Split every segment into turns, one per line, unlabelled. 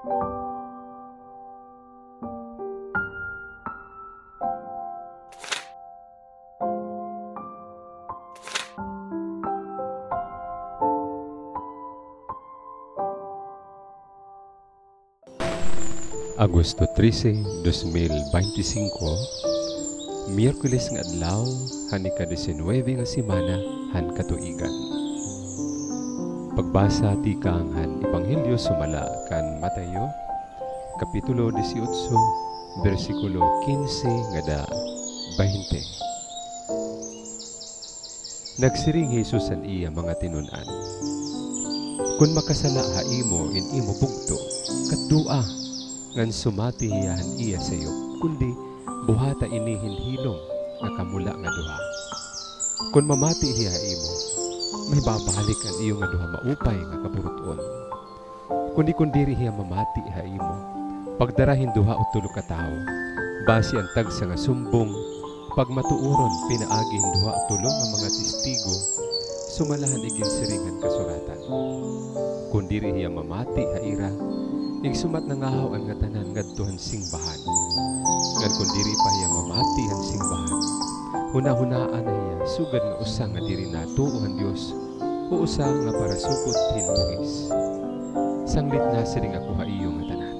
Agosto 13, 2025, Miyerkules nga adlaw, han ika-19 nga semana, han katuigan. Pagbasa ti kang han Ebanghelyo sumala kan Mateo, Kapitulo 18, versikulo 15 nga da 20. Nagsiring Jesus an iya mga tinunan. Kung makasala haimo in imo bugto, kadua ngan sumati hiyahan iya sayo, kundi buhata inihin hilom nga kamula nga duha. Kung mamati hiya imo, may babalik ang iyo nga duha maupay nga kaburuton. Kundi hiya mamati hiya imo, pagdarahin duha o tulo ka tao, basi ang tagsa nga sumbong, pagmatuuron pinaagin duha o tulo nga mga testigo, sumalahan igin siringan kasuratan. Kundi hiya mamati haira, igsumat na ngahaw ang nga tanan ngadtuhan singbahan. Ngan kundiri pa hiya mamati ang singbahan, hunahunaan na hiya sugad nga usa nga diri natuuhan Dios o usa nga para supot hinugis. Sanglit na siring ako ha iyo nga tanan.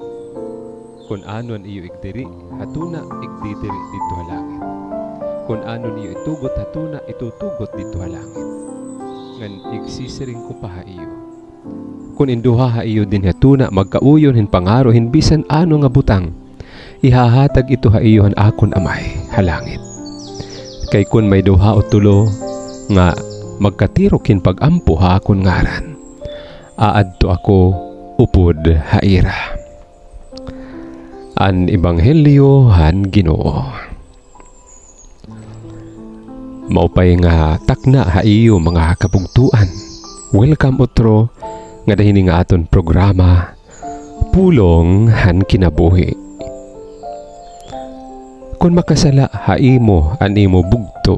Kung anon iyo igdiri, hatuna igdidiri dito ha langit. Kung anon iyo itugot, hatuna itutugot dito ha langit. Ngan igsisiring ko pa ha iyo. Kung induha ha iyo din hatuna magkauyon hin pangaro hin bisan ano nga butang, ihahatag ito ha iyo han akon amay halangit. Kay kun may duha o tulo nga magkatirok hin pagampo ha akon ngaran, aadto ako upod haira. An Ebanghelyo han Ginoo. Maupay nga takna ha iyo mga kabugtuan. Welcome otro nga dahini nga aton programa Pulong han Kinabuhi. Kung makasala haimo an imo bugto,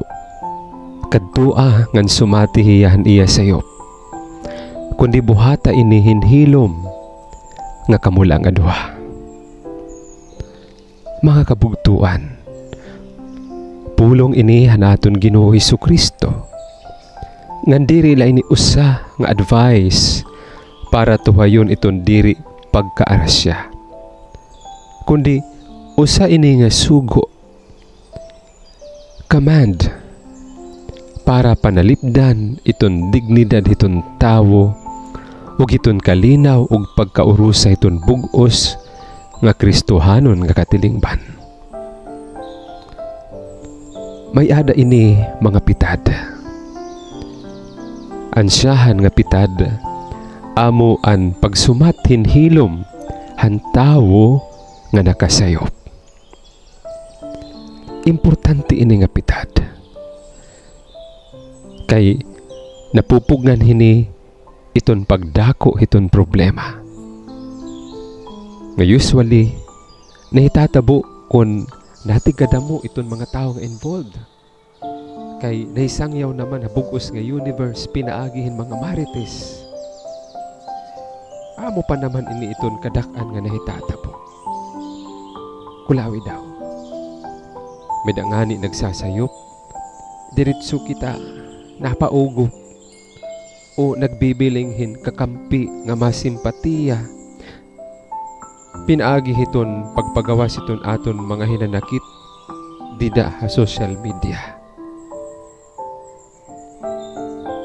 kadtua ngan sumati hiyahan iya sayo, kundi buhata inihin hilom nga kamula nga duha. Mga kabugtuan, pulong ini hanaton Ginoo Hesukristo, ngan diri la ini usa nga advice para tuhayon iton diri pagkaarasya, kundi usa ini nga sugo, command para panalipdan iton dignidad iton tawo ug iton kalinaw ug pagkaurusa iton bug-os nga Kristohanon nga katilingban. May ada ini mga pitad. Ansyahan nga pitad amo an pagsumat hinhilom han tawo nga nakasayop. Importante ini nga pitad. Kay napupugnan hini iton pagdako iton problema. Nga usually nahitatabo kun natigadamo iton mga tawo nga involved. Kay naisangyaw naman habugos nga universe pinaagihin mga marites. Amo pa naman ini iton kadak-an nga nahitatabo. Kulawi daw. Medangani nagsasayop, diritso kita napaugo o nagbibilinghin kakampi nga masimpatiya. Pinaagi hiton pagpagawas iton aton mga hinanakit dida ha social media.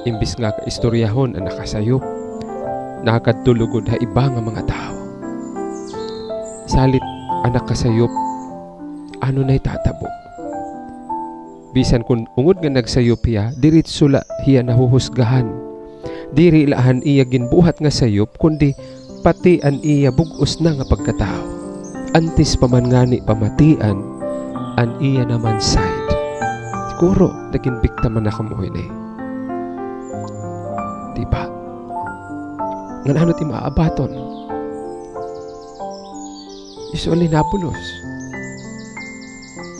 Imbis nga kaistoryahon ang nakasayop, nakatulugod ha iba nga mga tao. Salit anak kasayop, ano na itatabo? Bisan kung ungod nga nagsayop hiya, diritso la hiya nahuhusgahan. Diri lahan iya ginbuhat nga sayop, kundi pati an iya bugos na nga pagkatao. Antis paman ngani pamatian, an iya naman side. Siguro, naging biktima na kamuhin eh. Diba? Nga ano ti maabaton? Usually nabulos.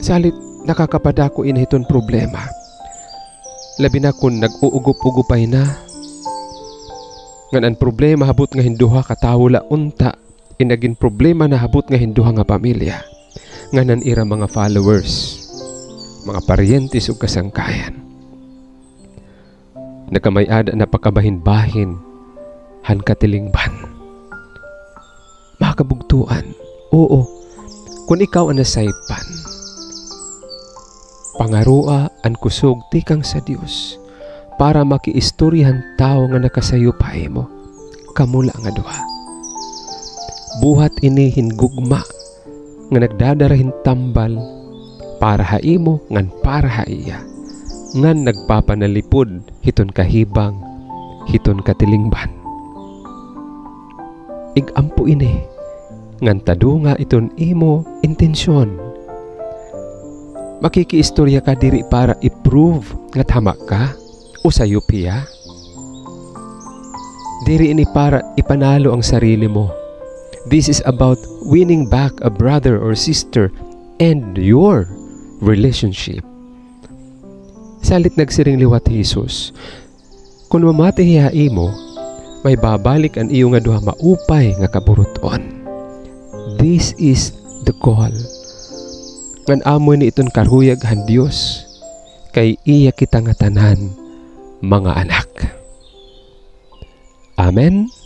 Salit nakakapadako initon problema. Labi na kung nag-uugup-ugupay na. Ngan ang problema habot nga hinduha katawla unta inagin problema na habot nga hinduha nga pamilya nga nanira mga followers, mga paryentes ug kasangkayan. Nakamayada na pakabahin-bahin han katilingban. Makabugtuan, oo, kung ikaw ang nasaypan, pangarua ang kusog tikang sa Dios para makiistoryahan tao nga nakasayupay mo, kamula nga duha. Buhat ini hingugma nga nagdadarahin tambal para haimo ngan para haiya, ngan nagpapanalipod hiton kahibang, hiton katilingban. Igampo ini ngan tadunga iton imo intensyon. Makikiistorya ka diri para i-prove nga tama ka o sayupiya. Diri ini para ipanalo ang sarili mo. This is about winning back a brother or sister and your relationship. Salit nagsiring liwat Jesus, kung mamatihiai mo, may babalik ang iyo nga duha maupay nga kaburuton. This is the call. Ngan amoy ni iton karhuyag han Dios, kay iya kita nga tanan, mga anak. Amen.